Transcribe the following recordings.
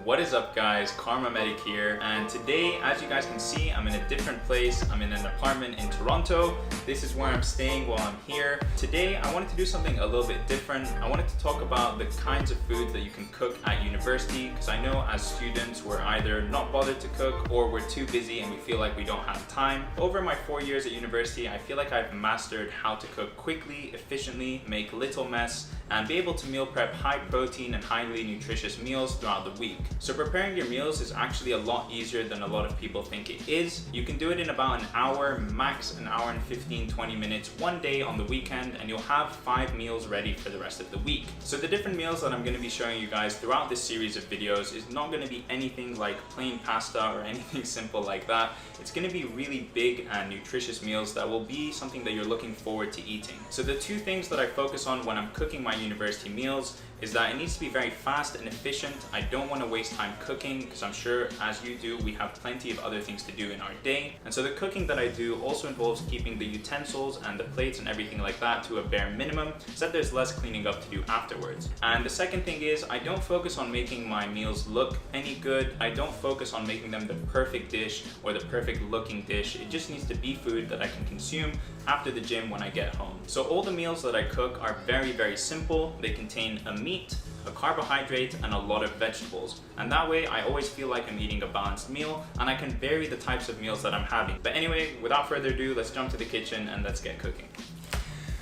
What is up guys, Karma Medic here, and today, as you guys can see, I'm in a different place. I'm in an apartment in Toronto. This is where I'm staying while I'm here. Today, I wanted to do something a little bit different. I wanted to talk about the kinds of foods that you can cook at university, because I know as students, we're either not bothered to cook or we're too busy and we feel like we don't have time. Over my 4 years at university, I feel like I've mastered how to cook quickly, efficiently, make little mess, and be able to meal prep high protein and highly nutritious meals throughout the week. So preparing your meals is actually a lot easier than a lot of people think it is. You can do it in about an hour, max an hour and 15-20 minutes one day on the weekend, and you'll have 5 meals ready for the rest of the week. So the different meals that I'm going to be showing you guys throughout this series of videos is not going to be anything like plain pasta or anything simple like that. It's going to be really big and nutritious meals that will be something that you're looking forward to eating. So the two things that I focus on when I'm cooking my university meals is that it needs to be very fast and efficient. I don't want to waste time cooking because I'm sure as you do, we have plenty of other things to do in our day. And so the cooking that I do also involves keeping the utensils and the plates and everything like that to a bare minimum so that there's less cleaning up to do afterwards. And the second thing is I don't focus on making my meals look any good. I don't focus on making them the perfect dish or the perfect looking dish. It just needs to be food that I can consume after the gym when I get home. So all the meals that I cook are very, very simple. They contain a meat, a carbohydrate, and a lot of vegetables. And that way I always feel like I'm eating a balanced meal and I can vary the types of meals that I'm having. But anyway, without further ado, let's jump to the kitchen and let's get cooking.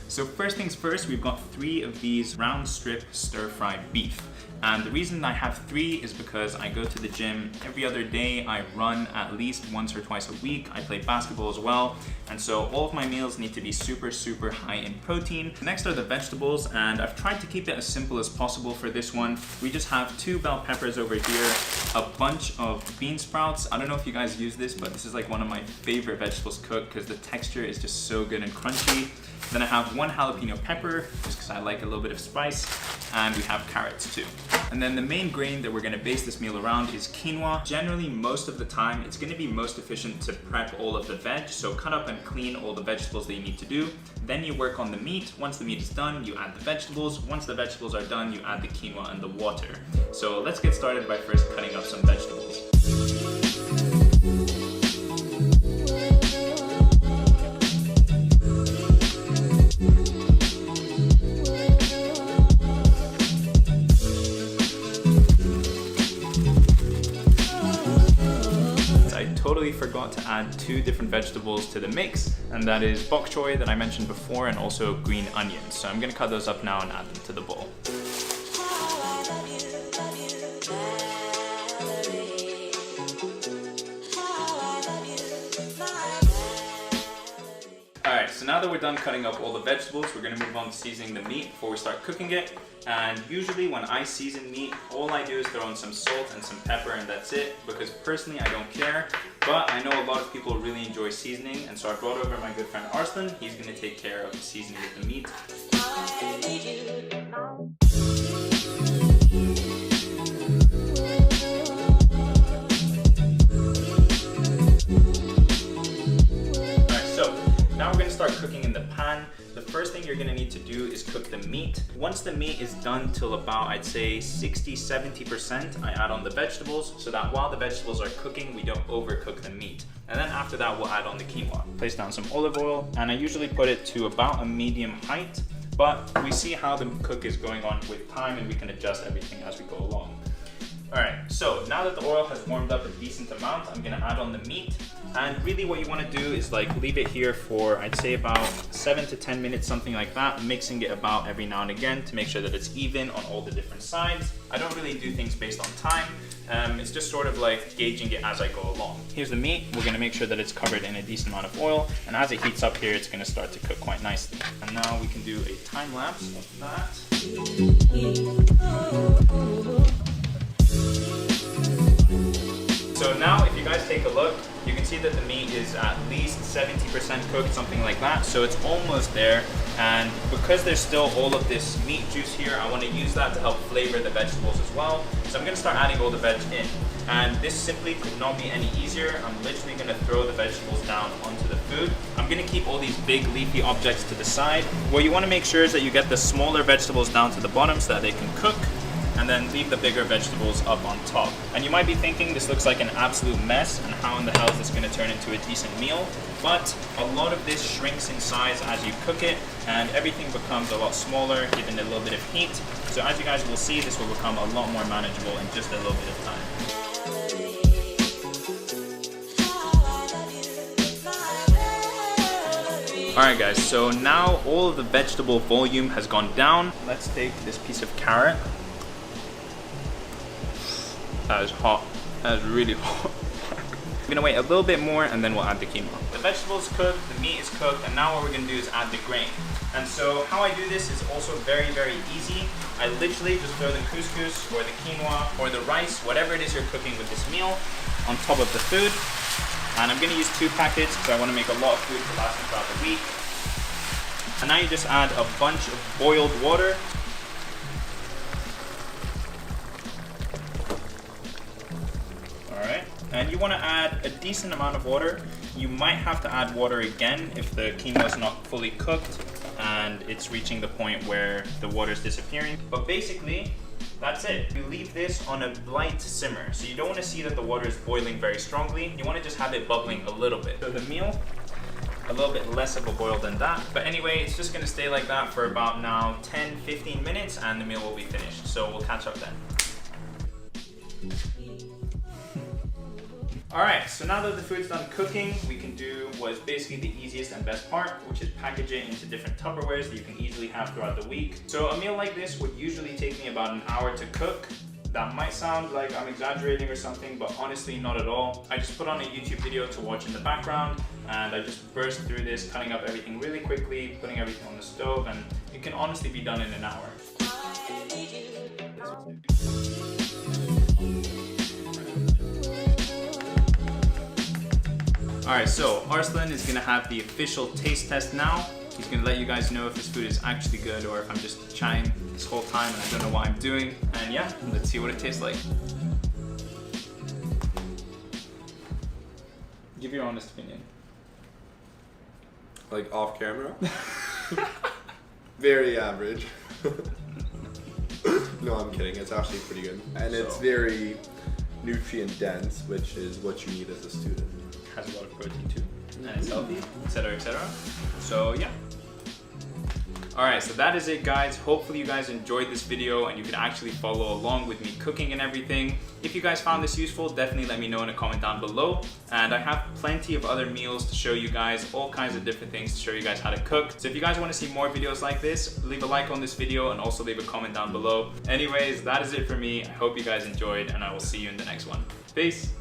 So first things first, we've got 3 of these round strip stir-fried beef. And the reason I have 3 is because I go to the gym every other day. I run at least once or twice a week. I play basketball as well. And so all of my meals need to be super, super high in protein. Next are the vegetables, and I've tried to keep it as simple as possible for this one. We just have 2 bell peppers over here, a bunch of bean sprouts. I don't know if you guys use this, but this is like one of my favorite vegetables cooked because the texture is just so good and crunchy. Then I have 1 jalapeno pepper, just because I like a little bit of spice, and we have carrots too. And then the main grain that we're gonna base this meal around is quinoa. Generally, most of the time, it's gonna be most efficient to prep all of the veg, so cut up and clean all the vegetables that you need to do. Then you work on the meat. Once the meat is done, you add the vegetables. Once the vegetables are done, you add the quinoa and the water. So let's get started by first cutting up some vegetables. Totally forgot to add 2 different vegetables to the mix, and that is bok choy that I mentioned before and also green onions. So I'm gonna cut those up now and add them to the bowl. Alright, so now that we're done cutting up all the vegetables, we're going to move on to seasoning the meat before we start cooking it. And usually when I season meat, all I do is throw in some salt and some pepper and that's it, because personally I don't care. But I know a lot of people really enjoy seasoning, and so I brought over my good friend Arslan. He's going to take care of the seasoning of the meat. Now we're going to start cooking in the pan. The first thing you're going to need to do is cook the meat. Once the meat is done till about, I'd say 60-70%, I add on the vegetables so that while the vegetables are cooking, we don't overcook the meat. And then after that, we'll add on the quinoa. Place down some olive oil, and I usually put it to about a medium height, but we see how the cook is going on with time and we can adjust everything as we go along. Alright, so now that the oil has warmed up a decent amount, I'm going to add on the meat. And really what you want to do is like leave it here for, I'd say about 7 to 10 minutes, something like that, mixing it about every now and again to make sure that it's even on all the different sides. I don't really do things based on time. It's just sort of like gauging it as I go along. Here's the meat. We're going to make sure that it's covered in a decent amount of oil, and as it heats up here, it's going to start to cook quite nicely. And now we can do a time lapse of that. So now if you guys take a look, you can see that the meat is at least 70% cooked, something like that. So it's almost there. And because there's still all of this meat juice here, I want to use that to help flavor the vegetables as well. So I'm going to start adding all the veg in. And this simply could not be any easier. I'm literally going to throw the vegetables down onto the food. I'm going to keep all these big leafy objects to the side. What you want to make sure is that you get the smaller vegetables down to the bottom so that they can cook. and then leave the bigger vegetables up on top. And you might be thinking this looks like an absolute mess and how in the hell is this going to turn into a decent meal? But a lot of this shrinks in size as you cook it, and everything becomes a lot smaller given a little bit of heat. So as you guys will see, this will become a lot more manageable in just a little bit of time. Alright guys, so now all of the vegetable volume has gone down. Let's take this piece of carrot. That is hot. That is really hot. We're gonna wait a little bit more and then we'll add the quinoa. The vegetables cooked, the meat is cooked, and now what we're gonna do is add the grain. And so how I do this is also very, very easy. I literally just throw the couscous or the quinoa or the rice, whatever it is you're cooking with this meal, on top of the food. And I'm gonna use 2 packets because I wanna make a lot of food to last me throughout the week. And now you just add a bunch of boiled water. Alright, and you wanna add a decent amount of water. You might have to add water again if the quinoa is not fully cooked and it's reaching the point where the water is disappearing. But basically, that's it. You leave this on a light simmer. So you don't want to see that the water is boiling very strongly. You want to just have it bubbling a little bit. So the meal, a little bit less of a boil than that. But anyway, it's just going to stay like that for about now 10-15 minutes and the meal will be finished. So we'll catch up then. Alright, so now that the food's done cooking, we can do what is basically the easiest and best part, which is package it into different Tupperwares that you can easily have throughout the week. So a meal like this would usually take me about an hour to cook. That might sound like I'm exaggerating or something, but honestly not at all. I just put on a YouTube video to watch in the background and I just burst through this, cutting up everything really quickly, putting everything on the stove, and it can honestly be done in an hour. Alright, so Arslan is gonna have the official taste test now. He's gonna let you guys know if this food is actually good or if I'm just chatting this whole time and I don't know what I'm doing. And yeah, let's see what it tastes like. Give your honest opinion. Like off camera? Very average. No, I'm kidding. It's actually pretty good. And it's very nutrient dense, which is what you need as a student. Has a lot of protein too, and it's healthy, etc, etc. So yeah. Alright, so that is it guys. Hopefully you guys enjoyed this video and you can actually follow along with me cooking and everything. If you guys found this useful, definitely let me know in a comment down below. And I have plenty of other meals to show you guys, all kinds of different things to show you guys how to cook. So if you guys want to see more videos like this, leave a like on this video and also leave a comment down below. Anyways, that is it for me. I hope you guys enjoyed and I will see you in the next one. Peace!